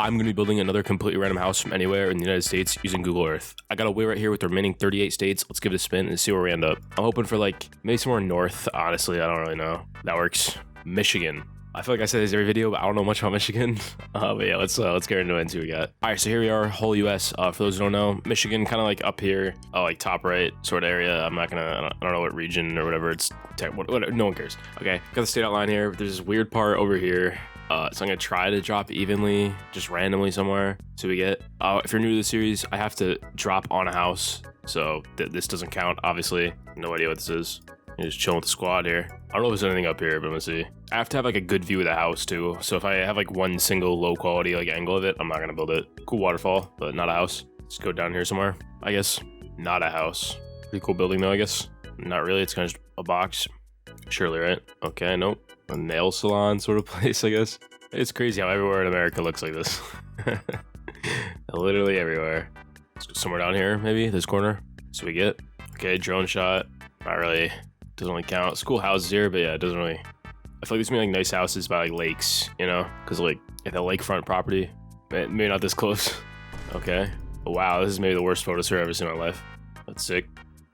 I'm going to be building another completely random house from anywhere in the United States using Google Earth. I got a wheel right here with the remaining 38 states. Let's give it a spin and see where we end up. I'm hoping for like maybe somewhere north. Honestly, I don't really know. That works. Michigan. I feel like I say this every video, but I don't know much about Michigan. But yeah, let's get into it and see what we got. All right, so here we are, whole US. For those who don't know, Michigan, kind of like up here, like top right sort of area. I don't know what region or whatever. It's whatever, no one cares. Okay, got the state outline here. There's this weird part over here. So I'm gonna try to drop evenly, just randomly somewhere. So we get, if you're new to the series, I have to drop on a house. So this doesn't count, obviously. No idea what this is. You're just chilling with the squad here. I don't know if there's anything up here, but I'm gonna see. I have to have like a good view of the house too. So if I have like one single low quality like angle of it, I'm not gonna build it. Cool waterfall, but not a house. Let's go down here somewhere, I guess. Not a house. Pretty cool building though, I guess. Not really, it's kind of just a box. Surely, right? Okay, nope. A nail salon sort of place, I guess. It's crazy how everywhere in America looks like this. Literally everywhere. Let's go somewhere down here, maybe, this corner. So we get, okay, drone shot. Not really. Doesn't really count. It's cool houses here, but yeah, it doesn't really. I feel like there's gonna be like nice houses by like lakes, you know, because like if a lakefront property, maybe not this close. Okay. But wow, this is maybe the worst photosphere I've ever seen in my life. That's sick.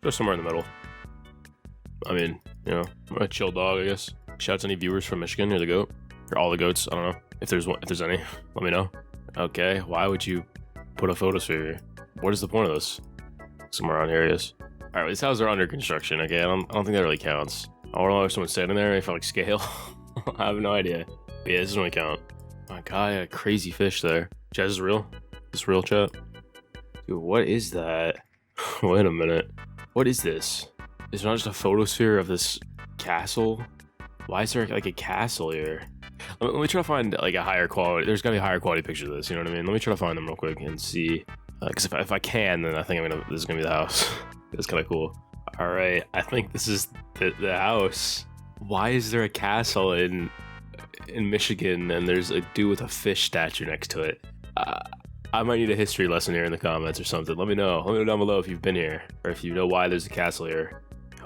Go somewhere in the middle. I mean, you know, I'm a chill dog, I guess. Shout out to any viewers from Michigan or the goat, or all the goats. I don't know if there's one, if there's any. Let me know. Okay. Why would you put a photosphere here? What is the point of this? Somewhere around here it is. All right, these houses are under construction. Okay, I don't think that really counts. I don't know if someone's standing there. If I like scale, I have no idea. But yeah, this doesn't really count. Oh my god, I got a crazy fish there. Chat, is this real? Is this real, chat? Dude, what is that? Wait a minute. What is this? Is it not just a photosphere of this castle? Why is there like a castle here? Let me try to find like a higher quality. There's gotta be a higher quality picture of this. You know what I mean? Let me try to find them real quick and see. Because if I can, then I think this is gonna be the house. It's kind of cool. All right, I think this is the house. Why is there a castle in Michigan and there's a dude with a fish statue next to it? I might need a history lesson here in the comments or something. Let me know. Let me know down below if you've been here or if you know why there's a castle here.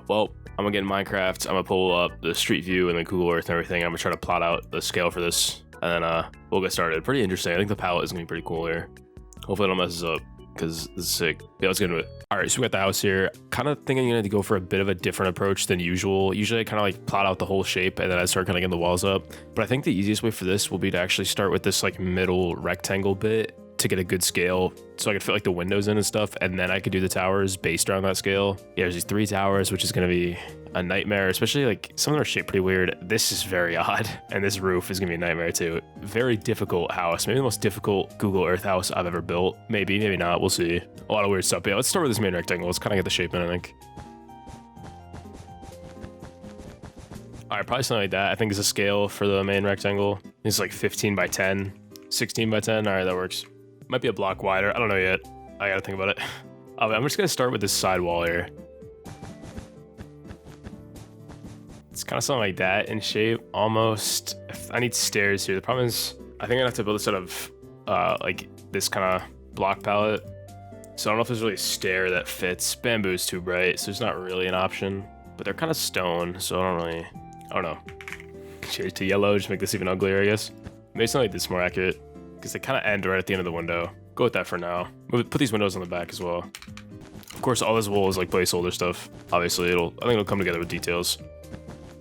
Well, I'm gonna get in Minecraft. I'm gonna pull up the street view and the Google Earth and everything. I'm gonna try to plot out the scale for this, and then we'll get started. Pretty interesting. I think the palette is gonna be pretty cool here. Hopefully, it don't mess us up, because this is sick. Yeah, let's get into it. All right, so we got the house here. Kind of thinking I'm gonna go for a bit of a different approach than usual. Usually I kind of like plot out the whole shape and then I start kind of getting the walls up. But I think the easiest way for this will be to actually start with this like middle rectangle bit to get a good scale, so I could fit like the windows in and stuff, and then I could do the towers based around that scale. Yeah, there's these 3 towers, which is gonna be a nightmare, especially like some of them are shaped pretty weird. This is very odd, and this roof is gonna be a nightmare too. Very difficult house, maybe the most difficult Google Earth house I've ever built. Maybe not, we'll see. A lot of weird stuff. But yeah, let's start with this main rectangle. Let's kind of get the shape in, I think. All right, probably something like that. I think is a scale for the main rectangle. It's like 15 by 10, 16 by 10. All right, that works. Might be a block wider. I don't know yet. I gotta think about it. I'm just gonna start with this side wall here. It's kind of something like that in shape, almost. I need stairs here. The problem is, I think I have to build this out of like this kind of block palette. So I don't know if there's really a stair that fits. Bamboo is too bright, so it's not really an option. But they're kind of stone, so I don't know. Change to yellow, just make this even uglier, I guess. Maybe something like this is more accurate, because they kind of end right at the end of the window. Go with that for now. Put these windows on the back as well. Of course, all this wool is like placeholder stuff. Obviously, I think it'll come together with details.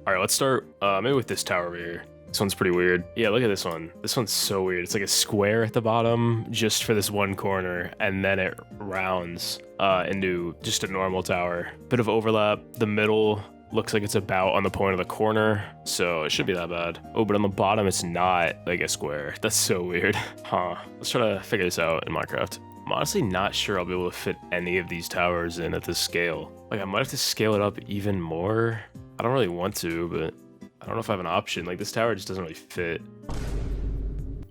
All right, let's start maybe with this tower over here. This one's pretty weird. Yeah, look at this one. This one's so weird. It's like a square at the bottom just for this one corner, and then it rounds into just a normal tower. Bit of overlap. The middle looks like it's about on the point of the corner, so it shouldn't be that bad. Oh, but on the bottom, it's not like a square. That's so weird. Huh. Let's try to figure this out in Minecraft. I'm honestly not sure I'll be able to fit any of these towers in at this scale. Like, I might have to scale it up even more. I don't really want to, but I don't know if I have an option. Like, this tower just doesn't really fit.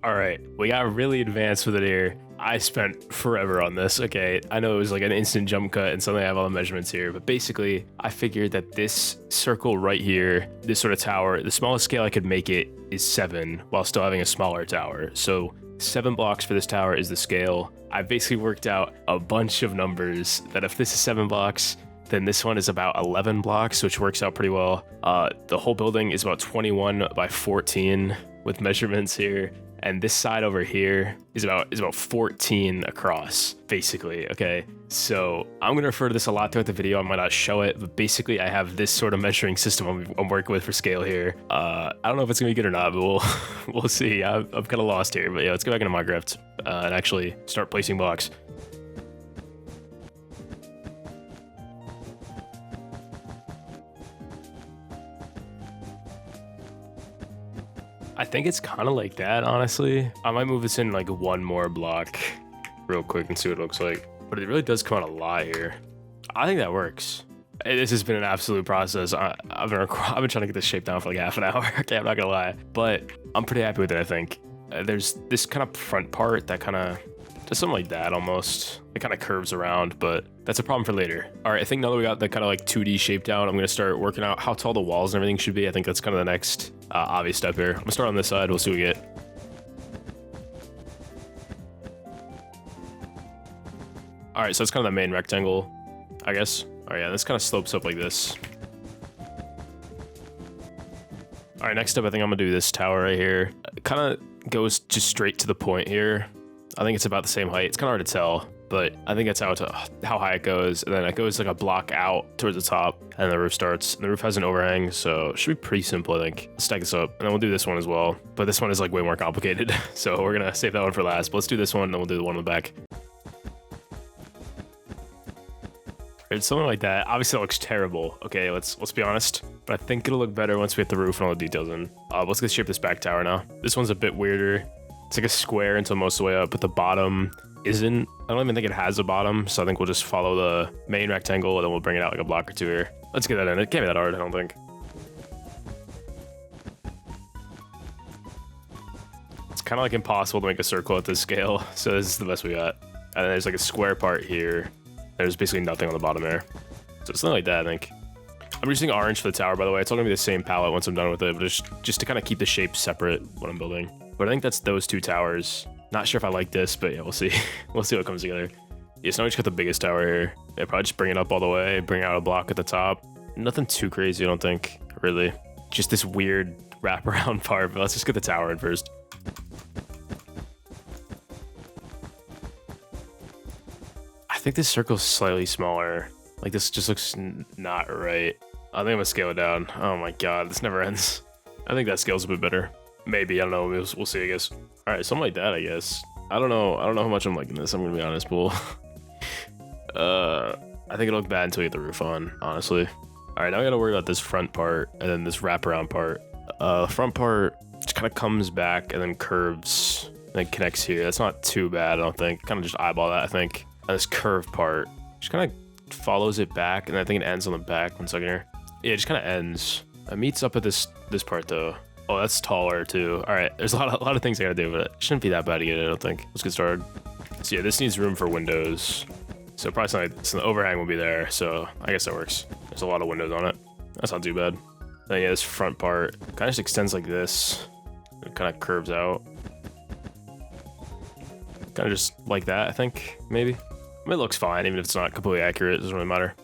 All right, we got really advanced with it here. I spent forever on this. Okay, I know it was like an instant jump cut and suddenly I have all the measurements here, but basically I figured that this circle right here, this sort of tower, the smallest scale I could make it is 7 while still having a smaller tower. So 7 blocks for this tower is the scale. I basically worked out a bunch of numbers that if this is 7 blocks, then this one is about 11 blocks, which works out pretty well. The whole building is about 21 by 14 with measurements here. and this side over here is about 14 across, basically. Okay, so I'm gonna refer to this a lot throughout the video. I might not show it, but basically I have this sort of measuring system I'm working with for scale here. I don't know if it's gonna be good or not, but we'll see. I'm kind of lost here, but yeah, let's go back into Minecraft and actually start placing blocks. I think it's kind of like that, honestly. I might move this in like one more block real quick and see what it looks like. But it really does come out a lot here. I think that works. This has been an absolute process. I've been trying to get this shape down for like half an hour. Okay, I'm not gonna lie. But I'm pretty happy with it, I think. There's this kind of front part that kind of does something like that almost. It kind of curves around, but that's a problem for later. All right, I think now that we got the kind of like 2D shape down, I'm gonna start working out how tall the walls and everything should be. I think that's kind of the next obvious step here. I'm gonna start on this side, we'll see what we get. All right, so that's kind of the main rectangle, I guess. Oh yeah, this kind of slopes up like this. All right, next up, I think I'm gonna do this tower right here. It kind of goes just straight to the point here. I think it's about the same height. It's kind of hard to tell, but I think that's how high it goes. And then it goes like a block out towards the top, and the roof starts. And the roof has an overhang, so it should be pretty simple, I think. Let's stack this up, and then we'll do this one as well. But this one is like way more complicated, so we're gonna save that one for last. But let's do this one, and then we'll do the one in the back. It's something like that. Obviously, it looks terrible. Okay, let's be honest. But I think it'll look better once we get the roof and all the details in. Let's get shape this back tower now. This one's a bit weirder. It's like a square until most of the way up, but the bottom isn't. I don't even think it has a bottom, so I think we'll just follow the main rectangle, and then we'll bring it out like a block or two here. Let's get that in. It can't be that hard, I don't think. It's kind of like impossible to make a circle at this scale, so this is the best we got. And then there's like a square part here. There's basically nothing on the bottom there. So something like that, I think. I'm using orange for the tower, by the way. It's all gonna be the same palette once I'm done with it, but just to kind of keep the shape separate when I'm building. But I think that's those two towers. Not sure if I like this, but yeah, we'll see. We'll see what comes together. Yeah, so now we just got the biggest tower here. Yeah, probably just bring it up all the way, bring out a block at the top. Nothing too crazy, I don't think, really. Just this weird wraparound part, but let's just get the tower in first. I think this circle's slightly smaller. Like, this just looks not right. I think I'm gonna scale it down. Oh my god, this never ends. I think that scale's a bit better. Maybe, I don't know, we'll see, I guess. All right, something like that, I guess. I don't know how much I'm liking this, I'm gonna be honest, but I think it'll look bad until we get the roof on, honestly. All right, now we gotta worry about this front part and then this wraparound part. Front part just kind of comes back and then curves and then connects here. That's not too bad, I don't think. Kind of just eyeball that, I think. And this curved part just kind of follows it back, and I think it ends on the back. 1 second here. Yeah, it just kind of ends. It meets up at this part though. Oh, that's taller too. All right, there's a lot of things I gotta do, but it shouldn't be that bad to get it, I don't think. Let's get started. So yeah, this needs room for windows. So probably something so the overhang will be there, so I guess that works. There's a lot of windows on it. That's not too bad. Then yeah, this front part kind of just extends like this. It kind of curves out. Kind of just like that, I think, maybe. I mean, it looks fine, even if it's not completely accurate, it doesn't really matter.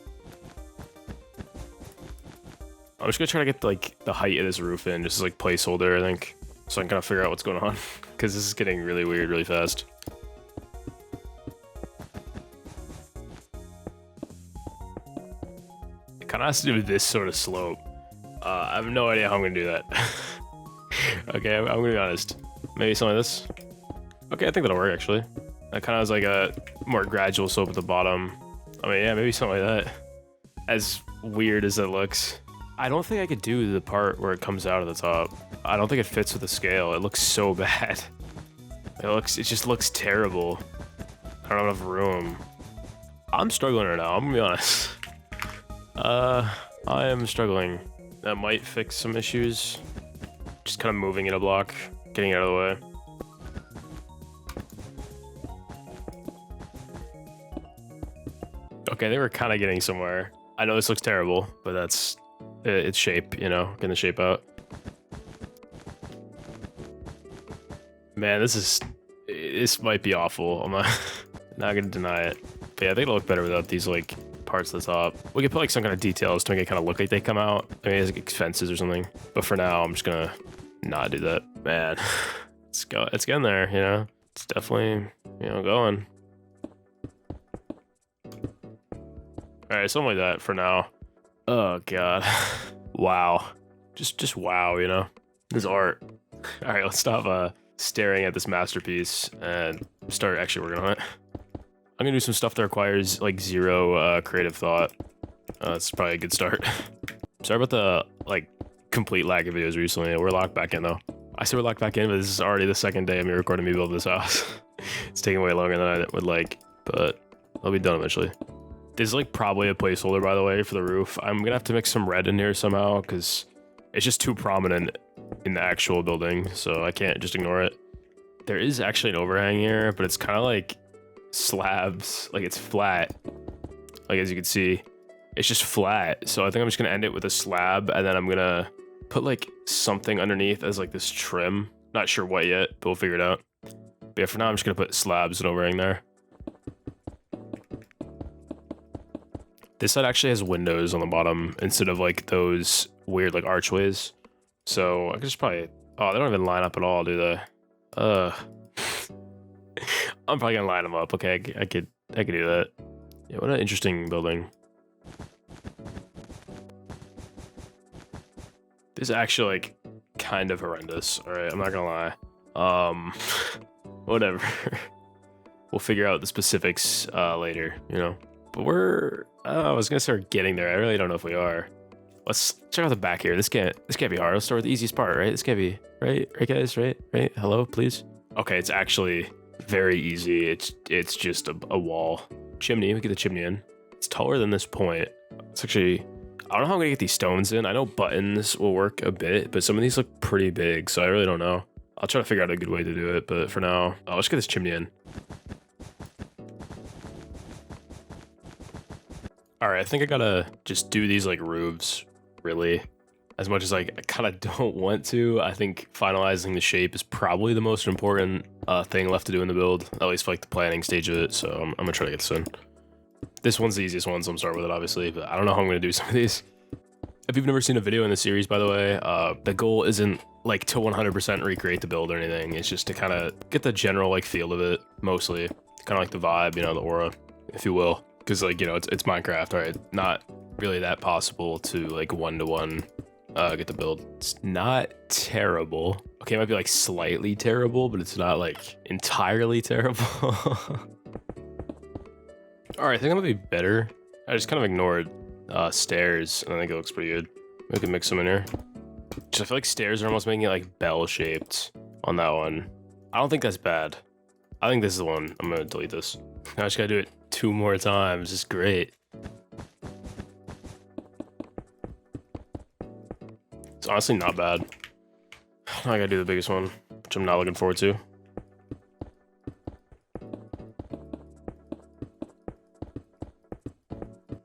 I'm just gonna try to get like the height of this roof in, just as like placeholder, I think, so I can kind of figure out what's going on, because this is getting really weird really fast. It kind of has to do with this sort of slope. I have no idea how I'm gonna do that. Okay, I'm gonna be honest. Maybe something like this. Okay, I think that'll work actually. That kind of has like a more gradual slope at the bottom. I mean, yeah, maybe something like that. As weird as it looks. I don't think I could do the part where it comes out of the top. I don't think it fits with the scale. It looks so bad. It just looks terrible. I don't have enough room. I'm struggling right now, I'm gonna be honest. I am struggling. That might fix some issues. Just kind of moving in a block, getting it out of the way. Okay, they were kind of getting somewhere. I know this looks terrible, but that's its shape, you know, getting the shape out. Man, this might be awful. I'm not gonna deny it. But yeah, I think it'll look better without these like parts at the top. We could put like some kind of details to make it kind of look like they come out. I mean, it's like fences or something. But for now, I'm just gonna not do that. Man, It's getting there, you know. It's definitely, you know, going. All right, something like that for now. Oh god. Wow. Just wow, you know. This art. All right, let's stop staring at this masterpiece and start actually working on it. I'm gonna do some stuff that requires like zero creative thought. That's probably a good start. Sorry about the like complete lack of videos recently. We're locked back in though. I say we're locked back in, but this is already the second day of me recording me build this house. It's taking way longer than I would like, but I'll be done eventually. This is like probably a placeholder, by the way, for the roof. I'm gonna have to mix some red in here somehow because it's just too prominent in the actual building, so I can't just ignore it. There is actually an overhang here, but it's kind of like slabs, like it's flat. Like as you can see, it's just flat. So I think I'm just gonna end it with a slab, and then I'm gonna put like something underneath as like this trim. Not sure what yet, but we'll figure it out. But yeah, for now I'm just gonna put slabs and overhang there. This side actually has windows on the bottom instead of like those weird like archways. So I could just probably, oh, they don't even line up at all, do they? I'm probably gonna line them up. Okay, I could do that. Yeah, what an interesting building. This is actually like kind of horrendous. All right, I'm not gonna lie. Whatever. We'll figure out the specifics later, you know. But I was gonna start getting there. I really don't know if we are. Let's check out the back here. This can't be hard. Let's start with the easiest part, right? This can't be, right guys, right? Hello, please. Okay, it's actually very easy. It's just a wall. Chimney, we get the chimney in. It's taller than this point. It's actually, I don't know how I'm gonna get these stones in. I know buttons will work a bit, but some of these look pretty big, so I really don't know. I'll try to figure out a good way to do it, but for now, let's get this chimney in. All right, I think I gotta just do these like roofs, really. As much as like, I kind of don't want to, I think finalizing the shape is probably the most important thing left to do in the build, at least for like the planning stage of it, so I'm gonna try to get this in. This one's the easiest one, so I'm starting with it obviously, but I don't know how I'm gonna do some of these. If you've never seen a video in the series, by the way, the goal isn't like to 100% recreate the build or anything, it's just to kind of get the general like feel of it, mostly. Kind of like the vibe, you know, the aura, if you will. Because like, you know, it's Minecraft, right? Not really that possible to like one-to-one get the build. It's not terrible. Okay, it might be like slightly terrible, but it's not like entirely terrible. All right, I think I'm gonna be better. I just kind of ignored stairs, and I think it looks pretty good. We can mix them in here. Just I feel like stairs are almost making it like bell-shaped on that one. I don't think that's bad. I think this is the one. I'm gonna delete this. I just gotta do it 2 more times. It's great. It's honestly not bad. Now I gotta do the biggest one, which I'm not looking forward to.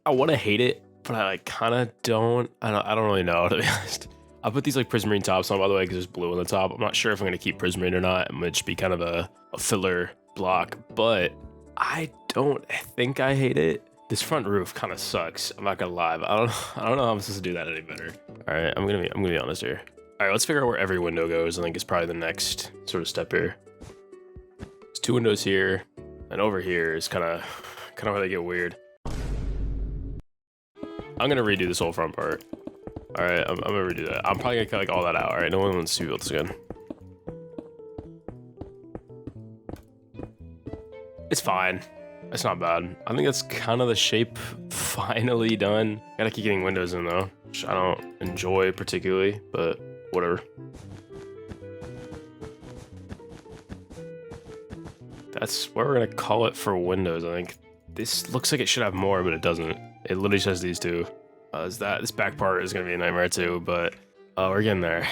I want to hate it, but I like kind of don't. I don't really know, to be honest. I put these like prismarine tops on, by the way, because there's blue on the top. I'm not sure if I'm gonna keep prismarine or not. It might just be kind of a filler block, but I don't think I hate it. This front roof kind of sucks. I'm not gonna lie. But I don't know how I'm supposed to do that any better. All right, I'm gonna be honest here. All right, let's figure out where every window goes. I think it's probably the next sort of step here. There's 2 windows here, and over here is kind of where they get weird. I'm gonna redo this whole front part. All right, I'm gonna redo that. I'm probably gonna cut like all that out. All right, no one wants to build this again. It's fine. It's not bad. I think that's kind of the shape finally done. Gotta keep getting windows in though, which I don't enjoy particularly, but whatever. That's what we're gonna call it for windows, I think. This looks like it should have more, but it doesn't. It literally says these 2. This back part is gonna be a nightmare too, but we're getting there.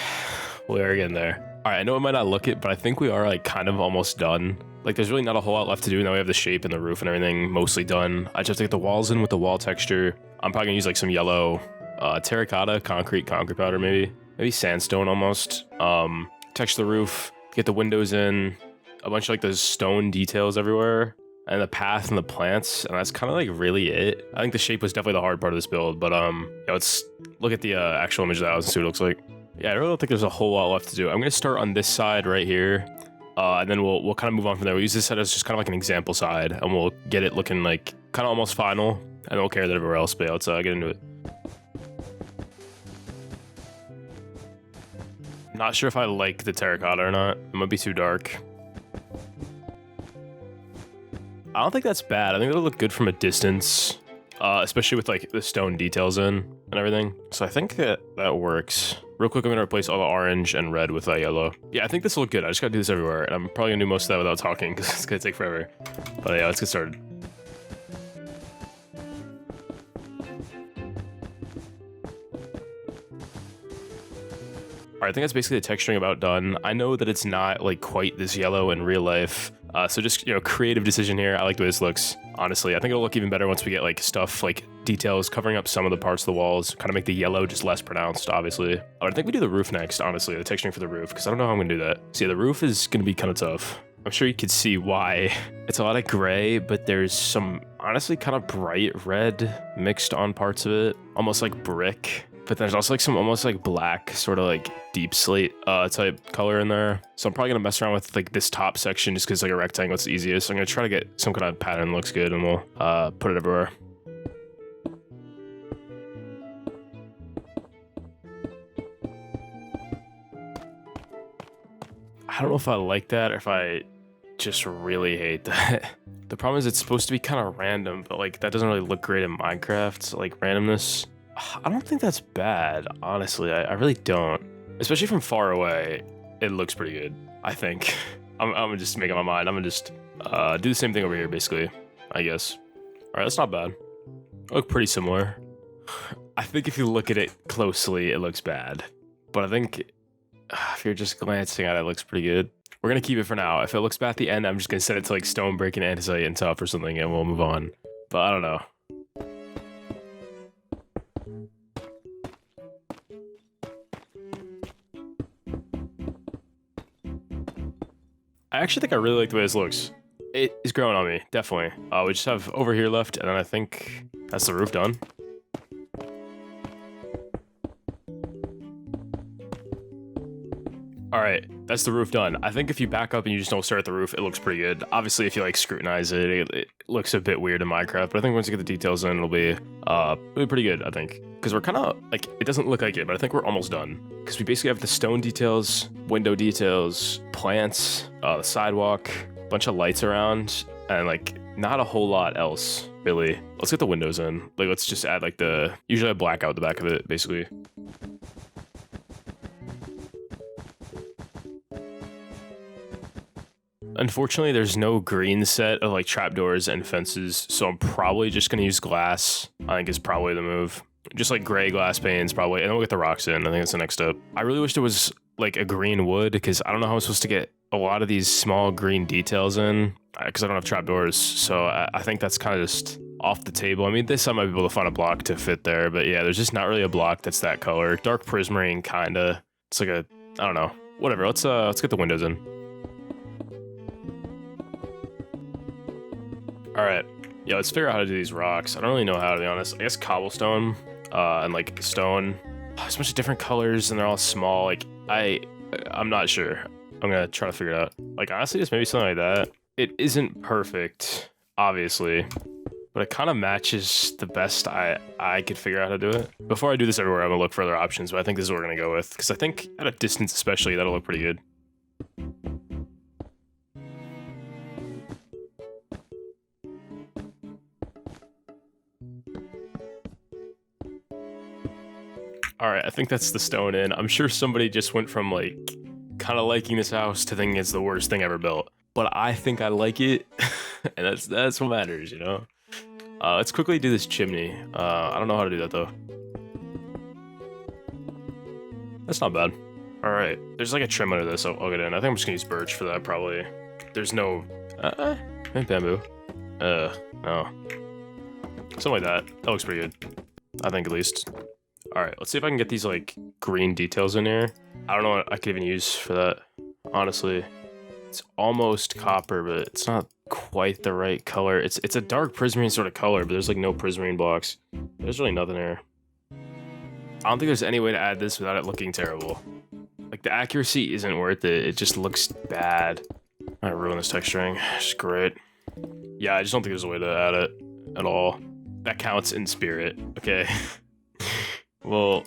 We are getting there. All right, I know it might not look it, but I think we are like kind of almost done. Like there's really not a whole lot left to do. Now we have the shape and the roof and everything mostly done. I just have to get the walls in with the wall texture. I'm probably gonna use like some yellow terracotta, concrete powder maybe sandstone almost. Texture the roof, get the windows in, a bunch of like those stone details everywhere, and the path and the plants, and that's kind of like really it. I think the shape was definitely the hard part of this build, but yeah, let's look at the actual image of the house and see what it looks like. Yeah, I really don't think there's a whole lot left to do. I'm gonna start on this side right here, And then we'll kind of move on from there. We'll use this set as just kind of like an example side, and we'll get it looking like kind of almost final, and then we'll carry that everywhere else. But yeah, let's get into it. Not sure if I like the terracotta or not. It might be too dark. I don't think that's bad. I think it'll look good from a distance, especially with like the stone details in and everything. So I think that works. Real quick, I'm gonna replace all the orange and red with yellow. Yeah, I think this will look good. I just gotta do this everywhere, and I'm probably gonna do most of that without talking because it's gonna take forever. But yeah, let's get started. Alright, I think that's basically the texturing about done. I know that it's not like quite this yellow in real life. So just, you know, creative decision here. I like the way this looks, honestly. I think it'll look even better once we get like stuff like details covering up some of the parts of the walls, kind of make the yellow just less pronounced, obviously. I think we do the roof next, honestly, the texturing for the roof, because I don't know how I'm gonna do that. So yeah, the roof is gonna be kind of tough. I'm sure you could see why. It's a lot of gray, but there's some honestly kind of bright red mixed on parts of it, almost like brick. But there's also like some almost like black, sort of like deep slate type color in there. So I'm probably gonna mess around with like this top section just because like a rectangle it's the easiest. So I'm gonna try to get some kind of pattern that looks good, and we'll put it everywhere. I don't know if I like that or if I just really hate that. The problem is it's supposed to be kind of random, but like that doesn't really look great in Minecraft, so, like randomness. I don't think that's bad, honestly. I really don't. Especially from far away, it looks pretty good, I think. I'm just making my mind. I'm gonna just do the same thing over here, basically, I guess. All right, that's not bad. They look pretty similar. I think if you look at it closely, it looks bad. But I think if you're just glancing at it, it looks pretty good. We're gonna keep it for now. If it looks bad at the end, I'm just gonna set it to like stone, brick, and andesite and tough or something, and we'll move on. But I don't know. I actually think I really like the way this looks. It is growing on me, definitely. We just have over here left, and then I think that's the roof done. All right, that's the roof done. I think if you back up and you just don't stare at the roof, it looks pretty good. Obviously, if you like scrutinize it, it looks a bit weird in Minecraft, but I think once you get the details in, it'll be pretty good, I think. Because we're kind of, like, it doesn't look like it, but I think we're almost done. Because we basically have the stone details, window details, plants, the sidewalk, a bunch of lights around, and like not a whole lot else, really. Let's get the windows in. Like, let's just add like usually I black out the back of it, basically. Unfortunately, there's no green set of like trapdoors and fences, so I'm probably just gonna use glass. I think is probably the move. Just like gray glass panes, probably, and then we'll get the rocks in. I think that's the next step. I really wish there was like a green wood, because I don't know how I'm supposed to get a lot of these small green details in, because I don't have trapdoors, so I think that's kind of just off the table. I mean, this I might be able to find a block to fit there, but yeah, there's just not really a block that's that color. Dark prismarine, kinda. It's like I don't know. Whatever, let's get the windows in. All right, yeah, let's figure out how to do these rocks. I don't really know how, to be honest. I guess cobblestone and like stone. There's a bunch of different colors and they're all small. Like I'm not sure. I'm gonna try to figure it out. Like honestly, just maybe something like that. It isn't perfect, obviously, but it kind of matches the best I could figure out how to do it. Before I do this everywhere, I'm gonna look for other options, but I think this is what we're gonna go with, because I think at a distance especially, that'll look pretty good. All right, I think that's the stone in. I'm sure somebody just went from like kind of liking this house to thinking it's the worst thing ever built. But I think I like it, and that's what matters, you know? Let's quickly do this chimney. I don't know how to do that though. That's not bad. All right, there's like a trim under this. I'll get in. I think I'm just gonna use birch for that probably. There's no, maybe bamboo. No. Something like that. That looks pretty good. I think at least. All right, let's see if I can get these like green details in here. I don't know what I could even use for that, honestly. It's almost copper, but it's not quite the right color. It's a dark prismarine sort of color, but there's like no prismarine blocks. There's really nothing here. I don't think there's any way to add this without it looking terrible. Like the accuracy isn't worth it. It just looks bad. I ruin this texturing. It's great. Yeah, I just don't think there's a way to add it at all. That counts in spirit. Okay. We'll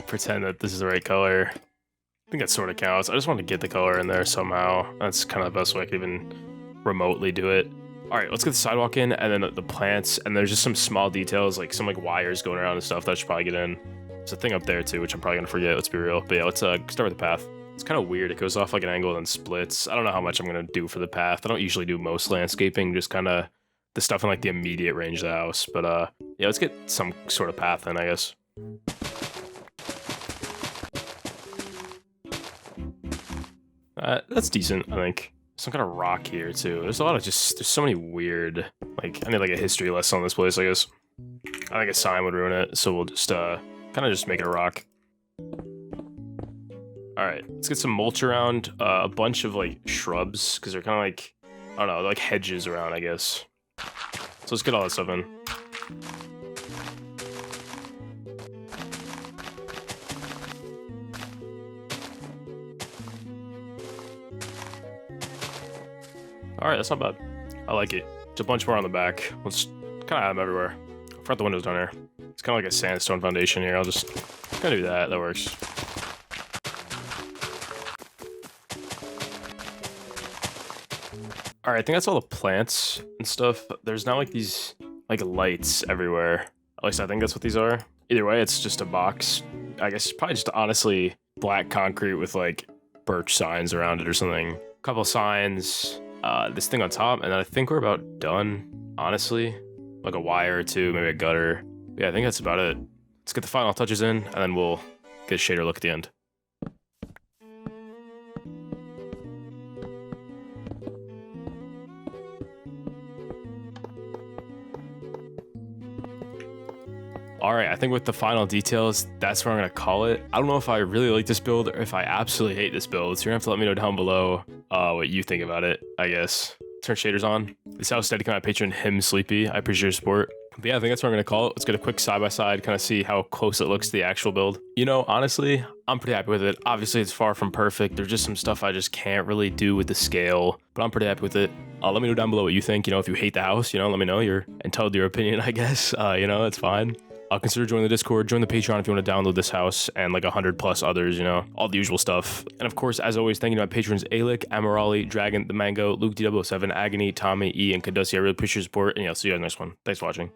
pretend that this is the right color. I think that sort of counts. I just want to get the color in there somehow. That's kind of the best way I could even remotely do it. All right, let's get the sidewalk in, and then the plants, and there's just some small details, like some like wires going around and stuff that I should probably get in. There's a thing up there too, which I'm probably gonna forget, let's be real. But yeah, let's start with the path. It's kind of weird, it goes off like an angle and then splits. I don't know how much I'm gonna do for the path. I don't usually do most landscaping, just kind of the stuff in like the immediate range of the house. But yeah, let's get some sort of path in, I guess. That's decent, I think. Some kind of rock here too. There's a lot of there's so many weird, like, I need like a history lesson on this place, I guess. I think a sign would ruin it, so we'll just kind of just make it a rock. All right, let's get some mulch around, a bunch of like shrubs, because they're kind of like, I don't know, like hedges around, I guess. So let's get all that stuff in. All right, that's not bad. I like it. Just a bunch more on the back. Let's kind of add them everywhere. Front the windows down here. It's kind of like a sandstone foundation here. I'll just kind of do that. That works. All right, I think that's all the plants and stuff. There's now like these like lights everywhere. At least I think that's what these are. Either way, it's just a box. I guess it's probably just honestly black concrete with like birch signs around it or something. Couple signs. This thing on top, and then I think we're about done, honestly. Like a wire or two, maybe a gutter. Yeah, I think that's about it. Let's get the final touches in, and then we'll get a shader look at the end. All right, I think with the final details, that's where I'm gonna call it. I don't know if I really like this build or if I absolutely hate this build, so you're gonna have to let me know down below what you think about it, I guess. Turn shaders on. This house dedicated my patron, Him Sleepy. I appreciate your support. But yeah, I think that's what I'm gonna call it. Let's get a quick side-by-side, kind of see how close it looks to the actual build. You know, honestly, I'm pretty happy with it. Obviously, it's far from perfect. There's just some stuff I just can't really do with the scale, but I'm pretty happy with it. Let me know down below what you think. You know, if you hate the house, you know, let me know. You're entitled to your opinion, I guess. You know, it's fine. Consider joining the Discord, join the Patreon if you want to download this house, and like 100 plus others, you know, all the usual stuff. And of course, as always, thank you to my patrons Aelic, Amirali, Dragon, ThaMango, Luke D007, Agony, Tommi, E, and Cadusssy. I really appreciate your support, and yeah, I'll see you guys next one. Thanks for watching.